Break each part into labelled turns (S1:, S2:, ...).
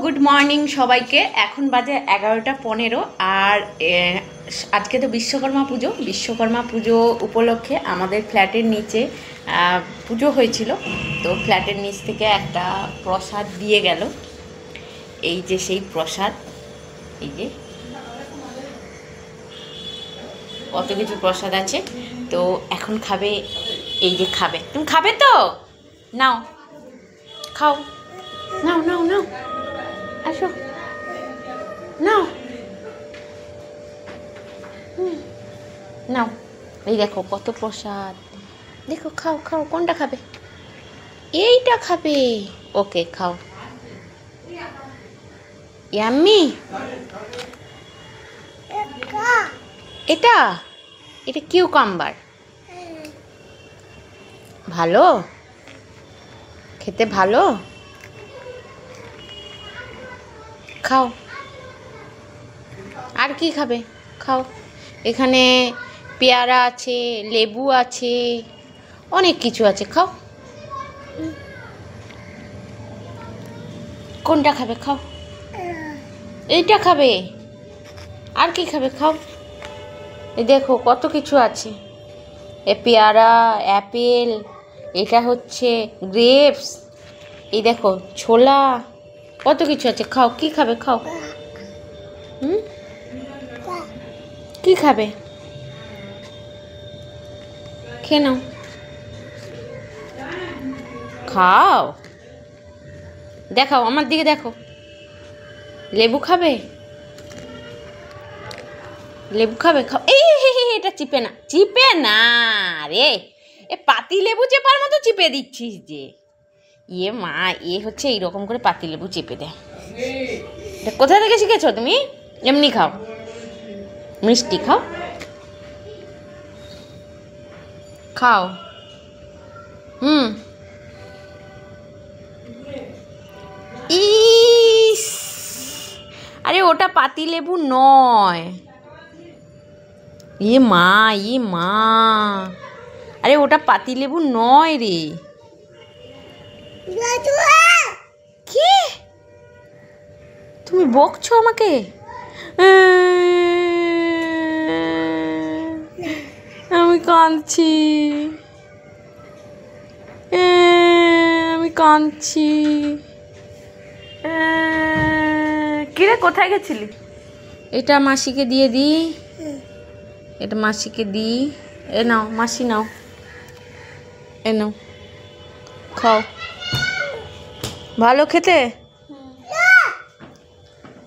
S1: Good morning সবাইকে। এখন বাজে 11:15 আর আজকে তো বিশ্বকর্মা পুজো উপলক্ষে আমাদের ফ্ল্যাটের নিচে পুজো হয়েছিল। তো ফ্ল্যাটের নিচ থেকে একটা প্রসাদ দিয়ে গেল। এই যে সেই প্রসাদ, এই যে কত কিছু প্রসাদ আছে। তো এখন খাবে, এই যে খাবে। তুমি খাবে তো? নাও খাও, নাও নাও নাও, আসো নাও নাও। এই দেখো কত প্রসাদ, দেখো খাও খাও। কোনটা খাবে? এইটা খাবে। ওকে খাও। ইয়াম্মি। এটা এটা কিউকাম্বার। ভালো খেতে, ভালো খাও। আর কি খাবে? খাও। এখানে পেয়ারা আছে, লেবু আছে, অনেক কিছু আছে, খাও। কোনটা খাবে? খাও। এইটা খাবে। আর কি খাবে? খাও। এই দেখো কত কিছু আছে। এ পেয়ারা, অ্যাপেল, এটা হচ্ছে গ্রেপস, এই দেখো ছোলা, কত কিছু আছে। খাও। কি খাবে? খাও। কি খাবে? খেয়ে নাও, খাও। দেখাও, আমার দিকে দেখো। লেবু খাবে? লেবু খাবে? খাও। এই এটা চিপে না, চিপে না রে। এ পাতি লেবু চেপার মতো চিপে দিচ্ছিস যে। ইয়ে মা, এ হচ্ছে এইরকম করে পাতি লেবু চেপে দেয়। এটা কোথা থেকে শিখেছো তুমি? এমনি খাও, মিষ্টি খাও, খাও। ইস, আরে ওটা পাতি লেবু নয়। এ মা, ই মা, আরে ওটা পাতি লেবু নয় রে। কি তুমি বকছো আমাকে? আমি কাঁদছি, আমি কাঁদছি। কিরে, কোথায় গেছিলি? এটা মাসিকে দিয়ে দি, এটা মাসিকে দি। এ নাও মাসি, নাও, এ নাও, খাও। ভালো খেতে?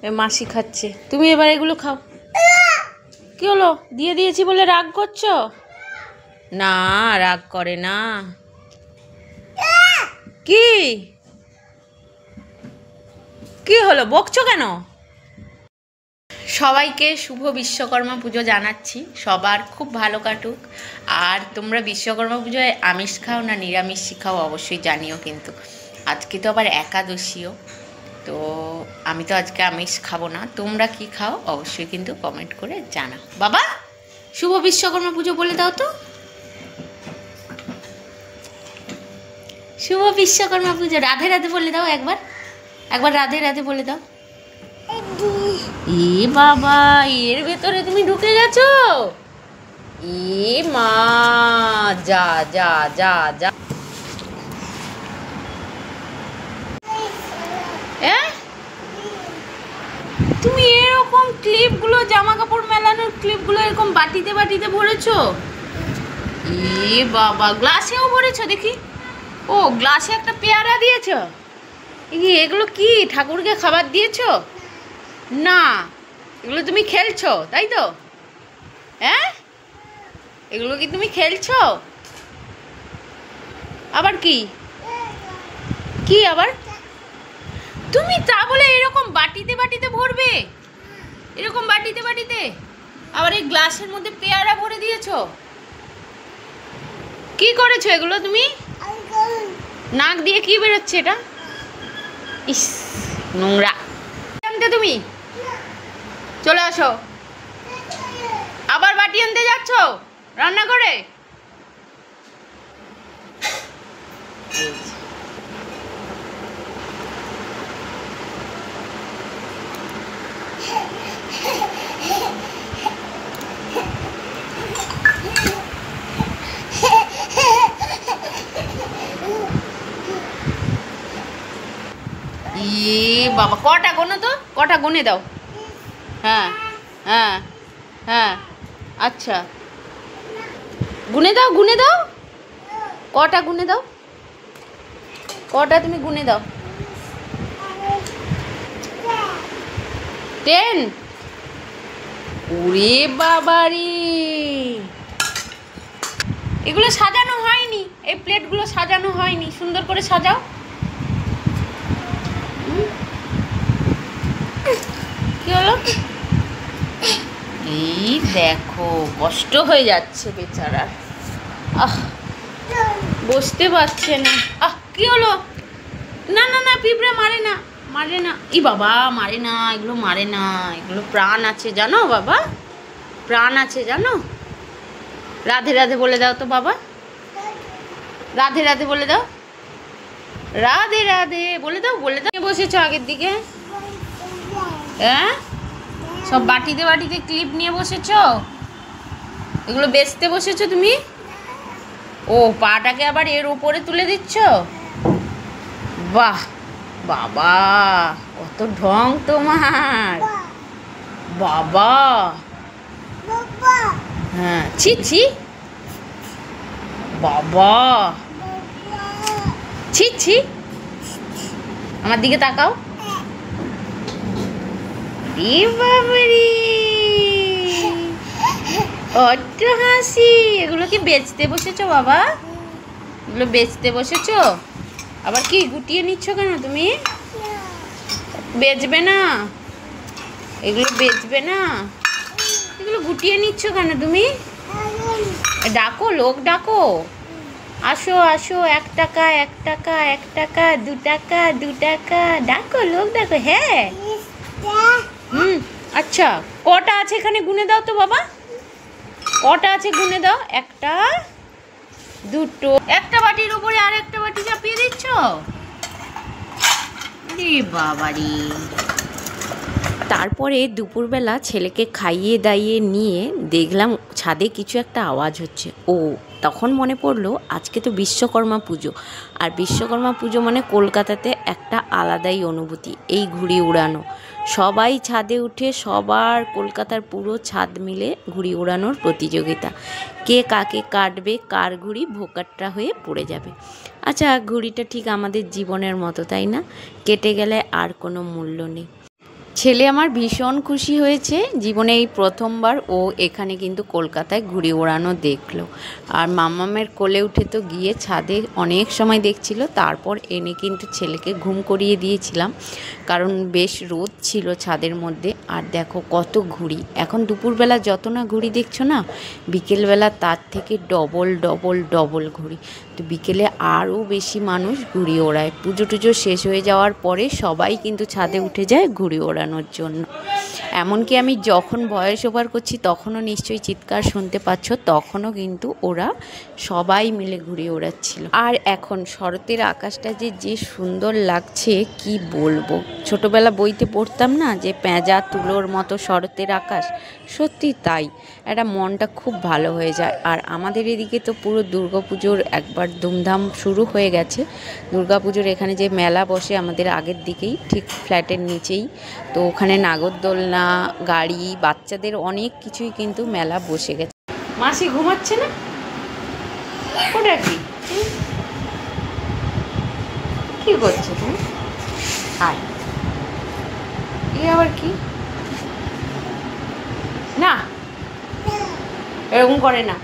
S1: এ মাসি খাচ্ছে, তুমি এবার এগুলো খাও। কি হলো? দিয়ে দিয়েছি বলে রাগ করছো? না, রাগ করে না। কি কি হলো, বকছো কেন? সবাইকে শুভ বিশ্বকর্মা পুজো জানাচ্ছি। সবার খুব ভালো কাটুক। আর তোমরা বিশ্বকর্মা পুজোয় আমিষ খাও না নিরামিষ খাও অবশ্যই জানিও। কিন্তু আজকে তো আবার একাদশীও, তো আমি তো আজকে আমিষ খাবো না। তোমরা কি খাও অবশ্যই কিন্তু কমেন্ট করে জানাও। বাবা, শুভ বিশ্বকর্মা পুজো বলে দাও তো। শুভ বিশ্বকর্মা পুজো, রাধে রাধে বলে দাও। একবার একবার রাধে রাধে বলে দাও। এ বাবা, এর ভেতরে তুমি ঢুকে গেছো? এ মা, যা যা যা যা। তুমি এরকম ক্লিপগুলো, জামা কাপড় মেলানোর ক্লিপগুলো এরকম বাটিতে বাটিতে ভরেছো? এ বাবা, গ্লাসেও ভরেছো দেখি। ও, গ্লাসে একটা পেয়ারা দিয়েছো। এগুলো কি ঠাকুরকে খাবার দিয়েছো? না, এগুলো তুমি খেলছো তাই তো? হ্যাঁ, এগুলো কি তুমি খেলছো? আবার কি কি আবার? তুমি তা বলে এরকম বাটিতে বাটিতে ভরবে? এরকম বাটিতে বাটিতে আবার এই গ্লাসের মধ্যে পেয়ারা ভরে দিয়েছো? কি করেছো এগুলো তুমি? নাক দিয়ে কি বেরোচ্ছে এটা? ইস, নোংরা। আনতে তুমি চলে আসো। আবার বাটি আনতে যাচ্ছ রান্না করে? বাবা, কটা গোনো তো, কটা গুনে দাও। হ্যাঁ হ্যাঁ হ্যাঁ, আচ্ছা গুনে দাও, গুনে দাও, কটা গুনে দাও, কটা তুমি গুনে দাও। 10। ওরে বাবারে, এগুলো সাজানো হয়নি, এই প্লেটগুলো সাজানো হয়নি, সুন্দর করে সাজাও। কি হলো? এই দেখো, কষ্ট হয়ে যাচ্ছে বেচারার, বসতে পারছে না। কি হলো? না না না, পিঁপড়া মারে না, মারে না। ই বাবা, মারে না, এগুলো মারে না, এগুলো প্রাণ আছে জানো বাবা, প্রাণ আছে জানো। রাধে রাধে বলে দাও তো বাবা, রাধে রাধে বলে দাও, রাধে রাধে বলে দাও, বলে দাও। বসেছো আগের দিকে? হ্যাঁ, সব বাটিতে বাটিতে ক্লিপ নিয়ে বসেছো, এগুলো বেচতে বসেছো তুমি? ও, পাটাকে আবার এর উপরে তুলে দিচ্ছ? বাহ বাবা, কত ঢং তোমার বাবা। হ্যাঁ, ছি ছি বাবা, ছি ছি, আমার দিকে তাকাও। রে বাবারে, অট্ট হাসি। এগুলো কি বেচতে বসেছো বাবা? এগুলো বেচতে বসেছো? আবার কি গুটিয়ে নিচ্ছ কেন তুমি? বেচবে না এগুলো, বেচবে না এগুলো, গুটিয়ে নিচ্ছ কেন তুমি? ডাকো, লোক ডাকো, আসো আসো, 1 টাকা 1 টাকা 1 টাকা, 2 টাকা 2 টাকা, ডাকো, লোক ডাকো। হ্যাঁ, আচ্ছা, কটা আছে এখানে গুনে দাও তো বাবা, কটা আছে গুনে দাও। 1টা 2টো, একটা বাটির উপরে আর একটা বাটি চাপিয়ে দিচ্ছ। রে বাবারে। তারপরে দুপুরবেলা ছেলেকে খাইয়ে দাইয়ে নিয়ে দেখলাম ছাদে কিছু একটা আওয়াজ হচ্ছে। ও, তখন মনে পড়লো আজকে তো বিশ্বকর্মা পুজো, আর বিশ্বকর্মা পুজো মানে কলকাতাতে একটা আলাদাই অনুভূতি, এই ঘুড়ি উড়ানো। সবাই ছাদে উঠে, সবার কলকাতার পুরো ছাদ মিলে ঘুড়ি উড়ানোর প্রতিযোগিতা, কে কাকে কাটবে, কার ঘুড়ি ভোকাট্টা হয়ে পড়ে যাবে। আচ্ছা, ঘুড়িটা ঠিক আমাদের জীবনের মতো, তাই না? কেটে গেলে আর কোনো মূল্য নেই। ছেলে আমার ভীষণ খুশি হয়েছে, জীবনে এই প্রথমবার ও এখানে কিন্তু কলকাতায় ঘুড়ি ওড়ানো দেখলো। আর মাম্মামের কোলে উঠে তো গিয়ে ছাদে অনেক সময় দেখছিল, তারপর এনে কিন্তু ছেলেকে ঘুম করিয়ে দিয়েছিলাম, কারণ বেশ রোদ ছিল ছাদের মধ্যে। আর দেখো কত ঘুড়ি, এখন দুপুরবেলা যত না ঘুড়ি দেখছো না, বিকেলবেলা তার থেকে ডবল ডবল ডবল ঘুড়ি। তো বিকেলে আরও বেশি মানুষ ঘুড়ি ওড়ায়। পুজো টুজো শেষ হয়ে যাওয়ার পরে সবাই কিন্তু ছাদে উঠে যায় ঘুড়ি ওড়ানোর জন্য। এমনকি আমি যখন ভয়েস ওভার করছি তখনও নিশ্চয়ই চিৎকার শুনতে পাচ্ছ, তখনও কিন্তু ওরা সবাই মিলে ঘুড়ি ওড়াচ্ছিল। আর এখন শরতের আকাশটা যে সুন্দর লাগছে কি বলবো। ছোটোবেলা বইতে পড়তাম না যে পেঁজা তুলোর মতো শরতের আকাশ, সত্যি তাই, একটা মনটা খুব ভালো হয়ে যায়। আর আমাদের এদিকে তো পুরো দুর্গাপুজোর একবার ধুমধাম শুরু হয়ে গেছে। দুর্গাপুজোর এখানে যে মেলা বসে আমাদের আগের দিকেই, ঠিক ফ্ল্যাটের নিচেই, তো ওখানে নাগরদোলনা, গাড়ি, বাচ্চাদের অনেক কিছুই কিন্তু মেলা বসে গেছে। মাসি ঘুমাচ্ছে না? ওটা কি, কি করছে তুমি? আয়, এ আবার কি? না, এরকম করে না।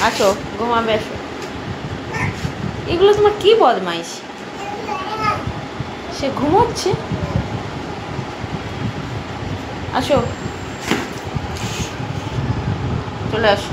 S1: আসো, ঘুমাবে, আসো। এগুলো তোমার কি বদমাইশ? সে ঘুমোচ্ছে, আসো, চলে আসো।